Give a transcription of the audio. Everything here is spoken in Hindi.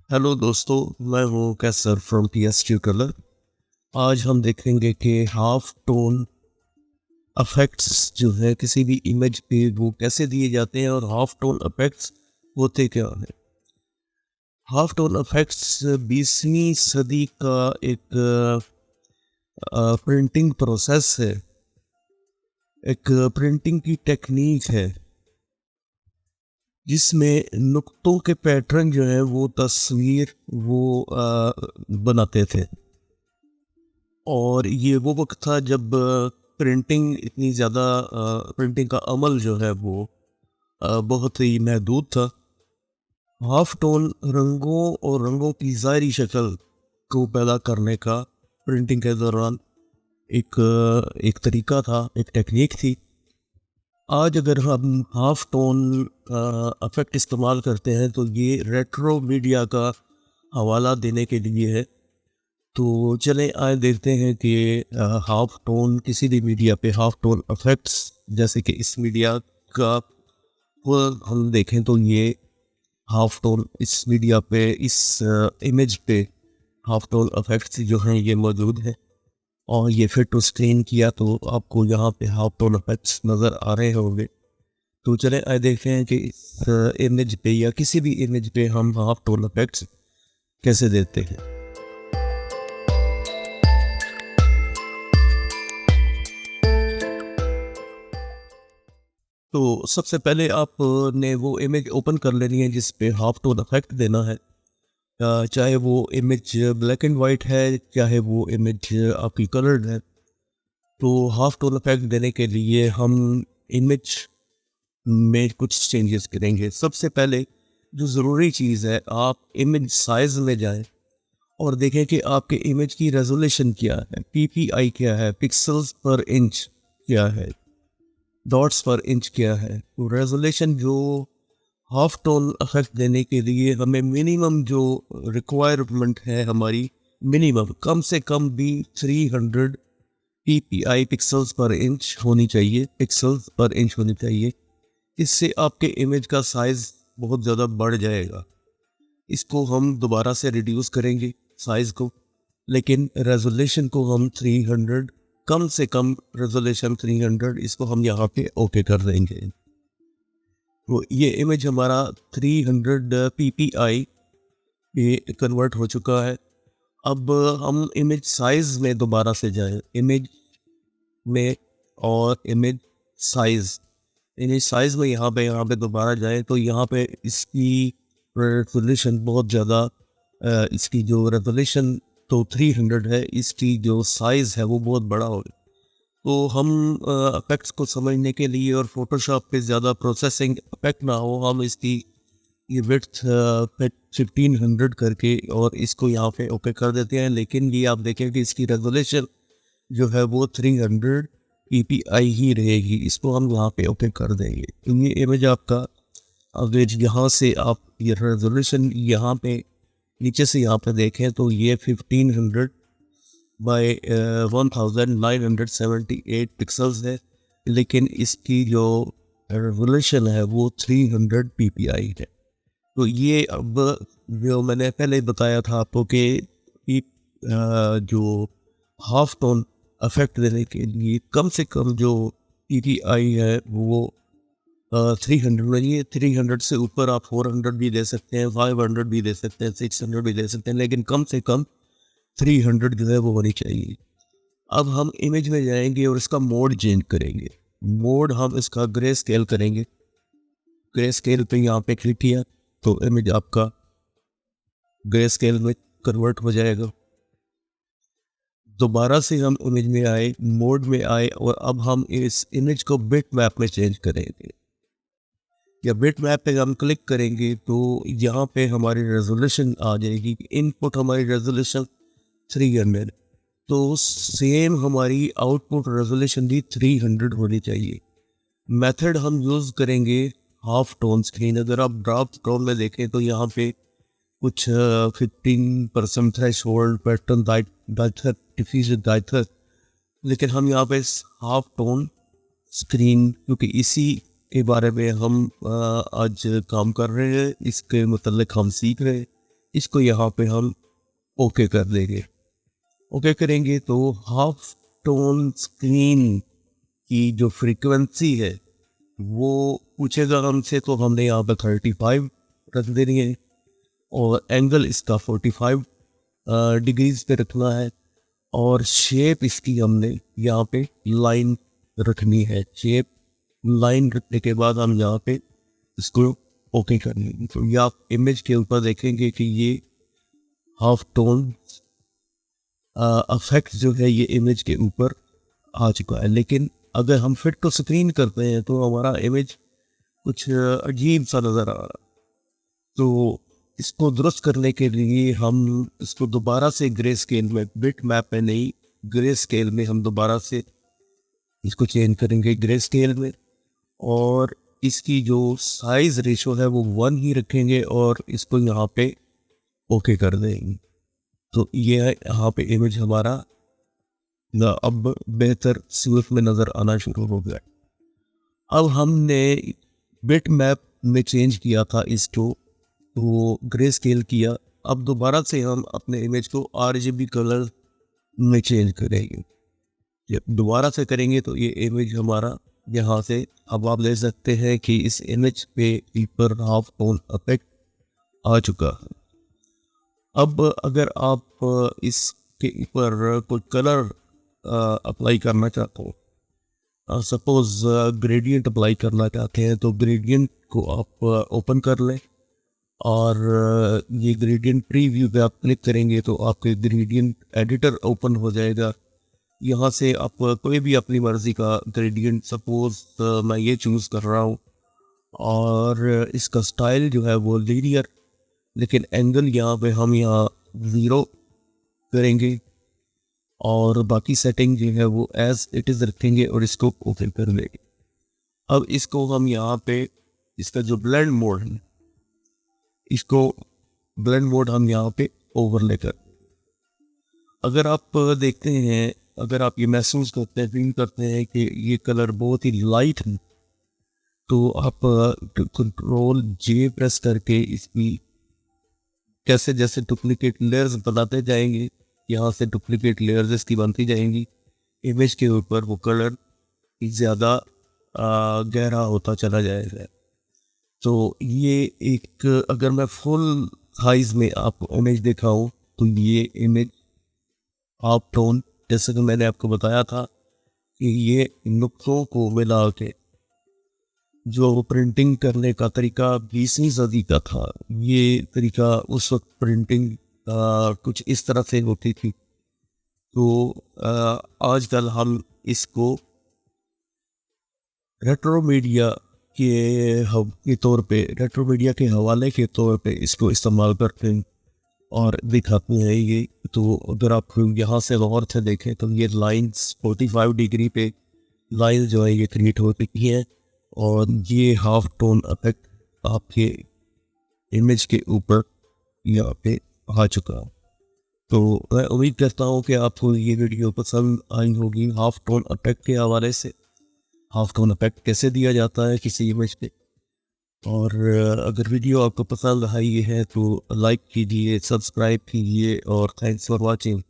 हेलो दोस्तों, मैं हूँ कैसर फ्रॉम PS ट्यूटोरियल। आज हम देखेंगे कि हाफ टोन अफेक्ट्स जो है किसी भी इमेज पे वो कैसे दिए जाते हैं और हाफ टोन अफेक्ट्स होते क्या हैं। हाफ टोन अफेक्ट्स 20वीं सदी का एक प्रिंटिंग प्रोसेस है, एक प्रिंटिंग की टेक्निक है जिसमें नुक्तों के पैटर्न जो है वो तस्वीर वो बनाते थे। और ये वो वक्त था जब प्रिंटिंग इतनी ज़्यादा प्रिंटिंग का अमल जो है वो बहुत ही महदूद था। हाफ टोन रंगों और रंगों की ज़ाहिरी शक्ल को पैदा करने का प्रिंटिंग के दौरान एक तरीका था, एक टेक्निक थी। आज अगर हम हाफ टोन इफेक्ट इस्तेमाल करते हैं तो ये रेट्रो मीडिया का हवाला देने के लिए है। तो चलें आए देखते हैं कि हाफ टोन किसी भी मीडिया पे हाफ टोन इफेक्ट्स, जैसे कि इस मीडिया का वो हम देखें तो ये हाफ टोन इस मीडिया पे इस इमेज पे हाफ टोन इफेक्ट्स जो हैं ये मौजूद है। और ये फिर टू स्क्रीन किया तो आपको यहाँ पे हाफ टोन इफेक्ट्स नज़र आ रहे होंगे। तो चलें आए देखते हैं कि इस इमेज पे या किसी भी इमेज पे हम हाफ टोन इफेक्ट्स कैसे देते हैं। तो सबसे पहले आपने वो इमेज ओपन कर लेनी है जिस पे हाफ टोन इफेक्ट देना है। चाहे वो इमेज ब्लैक एंड वाइट है, चाहे वो इमेज आपकी कलर्ड है। तो हाफ टोन इफेक्ट देने के लिए हम इमेज में कुछ चेंजेस करेंगे। सबसे पहले जो ज़रूरी चीज़ है, आप इमेज साइज़ में जाएं और देखें कि आपके इमेज की रेजोल्यूशन क्या है, PPI क्या है, पिक्सल्स पर इंच क्या है, डॉट्स पर इंच क्या है। तो रेजोल्यूशन जो हाफ टोन इफेक्ट देने के लिए हमें मिनिमम जो रिक्वायरमेंट है हमारी, मिनिमम कम से कम भी 300 PPI पिक्सल्स पर इंच होनी चाहिए, पिक्सल्स पर इंच होनी चाहिए। इससे आपके इमेज का साइज़ बहुत ज़्यादा बढ़ जाएगा। इसको हम दोबारा से रिड्यूस करेंगे साइज़ को, लेकिन रेजोल्यूशन को हम 300, कम से कम रेजोल्यूशन 300, इसको हम यहाँ पे ओके कर देंगे। तो ये इमेज हमारा 300 PPI पे कन्वर्ट हो चुका है। अब हम इमेज साइज़ में दोबारा से जाएं, इमेज में और इमेज साइज़, इमेज साइज़ में यहाँ पे दोबारा जाएं तो यहाँ पे इसकी रेजोल्यूशन बहुत ज़्यादा, इसकी जो रेजोल्यूशन तो 300 है, इसकी जो साइज़ है वो बहुत बड़ा होगा। तो हम इफेक्ट्स को समझने के लिए और फोटोशॉप पे ज़्यादा प्रोसेसिंग इफेक्ट ना हो, हम इसकी ये विड्थ पे 1500 करके और इसको यहाँ पे ओके कर देते हैं। लेकिन ये आप देखें कि इसकी रेजोल्यूशन जो है वो 300 PPI ही रहेगी। इसको हम यहाँ पे ओके कर देंगे। तो ये इमेज आपका, अगर यहाँ से आप ये रेजोल्यूशन यहाँ पे नीचे से यहाँ पे देखें तो ये 1500 बाय 1978 पिक्सल्स है, लेकिन इसकी जो रेजोल्यूशन है वो 300 PPI है। तो ये अब जो मैंने पहले बताया था आपको कि जो हाफ टोन इफेक्ट देने के लिए कम से कम जो PPI है वो 300 में, ये 300 से ऊपर आप 400 भी दे सकते हैं, 500 भी दे सकते हैं, 600 भी दे सकते हैं, लेकिन कम से कम 300 जो है वो होनी चाहिए। अब हम इमेज में जाएंगे और इसका मोड चेंज करेंगे। मोड हम इसका ग्रे स्केल करेंगे। ग्रे स्केल पे यहाँ पे क्लिक किया तो इमेज आपका ग्रे स्केल में कन्वर्ट हो जाएगा। दोबारा से हम इमेज में आए, मोड में आए और अब हम इस इमेज को बिट मैप में चेंज करेंगे। या बिट मैप पे हम क्लिक करेंगे तो यहाँ पे हमारी रेजोल्यूशन आ जाएगी। इनपुट हमारी रेजोल्यूशन 300, तो सेम हमारी आउटपुट रेजोल्यूशन भी 300 होनी चाहिए। मेथड हम यूज़ करेंगे हाफ टोन स्क्रीन। अगर आप ड्रॉप डाउन में देखें तो यहाँ पे कुछ 15% थ्रेश होल्ड, पैटर्न डाइथर, डिफ्यूजन डाइथर, लेकिन हम यहाँ पे हाफ टोन स्क्रीन, क्योंकि इसी के बारे में हम आज काम कर रहे हैं, इसके मतलब हम सीख रहे हैं, इसको यहाँ पे हम ओके कर देंगे। ओके करेंगे तो हाफ टोन स्क्रीन की जो फ्रीक्वेंसी है वो पूछेगा हमसे, तो हमने यहाँ पे 35 रख देनी है और एंगल इसका 45 डिग्रीज पे रखना है और शेप इसकी हमने यहाँ पे लाइन रखनी है। शेप लाइन रखने के बाद हम यहाँ पे इसको ओके कर लेंगे। तो ये आप इमेज के ऊपर देखेंगे कि ये हाफ टोन अफेक्ट जो है ये इमेज के ऊपर आ चुका है। लेकिन अगर हम फिट टू स्क्रीन करते हैं तो हमारा इमेज कुछ अजीब सा नज़र आ रहा। तो इसको दुरुस्त करने के लिए हम इसको दोबारा से ग्रे स्केल में, बिट मैप में नहीं, ग्रे स्केल में हम दोबारा से इसको चेंज करेंगे ग्रे स्केल में, और इसकी जो साइज रेशो है वो 1 ही रखेंगे और इसको यहाँ पे ओके कर देंगे। तो ये है यहाँ पे इमेज हमारा अब बेहतर सूरत में नज़र आना शुरू हो गया। अब हमने बिट मैप में चेंज किया था इसको, तो ग्रे स्केल किया। अब दोबारा से हम अपने इमेज को RGB कलर में चेंज करेंगे। जब दोबारा से करेंगे तो ये इमेज हमारा यहाँ से, अब आप देख सकते हैं कि इस इमेज पे ऊपर हाफ टोन इफेक्ट आ चुका है। अब अगर आप इसके ऊपर कोई कलर अप्लाई करना चाहते हो, सपोज ग्रेडियंट अप्लाई करना चाहते हैं, तो ग्रेडियंट को आप ओपन कर लें और ये ग्रेडियंट प्रीव्यू पे आप क्लिक करेंगे तो आपके ग्रेडियंट एडिटर ओपन हो जाएगा। यहाँ से आप कोई भी अपनी मर्ज़ी का ग्रेडियंट, सपोज मैं ये चूज़ कर रहा हूँ और इसका स्टाइल जो है वो लीनियर, लेकिन एंगल यहाँ पे हम यहाँ 0 करेंगे और बाकी सेटिंग जो है वो एज इट इज़ रखेंगे और इसको ओके कर देंगे। अब इसको हम यहाँ पे इसका जो ब्लेंड मोड है, इसको ब्लेंड मोड हम यहाँ पे ओवरले कर। अगर आप देखते हैं, अगर आप ये महसूस करते हैं, फील करते हैं कि ये कलर बहुत ही लाइट है, तो आप कंट्रोल J प्रेस करके इसकी कैसे जैसे डुप्लीकेट लेयर्स बनाते जाएंगे, यहाँ से डुप्लीकेट लेयर्स इसकी बनती जाएंगी, इमेज के ऊपर वो कलर ज़्यादा गहरा होता चला जाएगा। तो ये एक, अगर मैं फुल साइज में आपको इमेज दिखाऊं तो ये इमेज हाफ टोन, जैसे कि मैंने आपको बताया था कि ये नुक्तों को मिला के जो प्रिंटिंग करने का तरीका 20वीं सदी का था, ये तरीका उस वक्त प्रिंटिंग कुछ इस तरह से होती थी। तो आजकल हम इसको रेट्रो मीडिया के तौर पे, रेट्रो मीडिया के हवाले के तौर पे इसको इस्तेमाल करते हैं और दिखाते हैं ये। तो अगर आप यहाँ से गौर से देखें तो ये लाइंस 45 डिग्री पे लाइन जो है ये क्रिएट हो चुकी है और ये हाफ टोन इफेक्ट आपके इमेज के ऊपर यहाँ पे आ चुका। तो मैं उम्मीद करता हूँ कि आपको ये वीडियो पसंद आई होगी हाफ टोन इफेक्ट के हवाले से, हाफ टोन इफेक्ट कैसे दिया जाता है किसी इमेज पे। और अगर वीडियो आपको पसंद आई है तो लाइक कीजिए, सब्सक्राइब कीजिए और थैंक्स फॉर वाचिंग।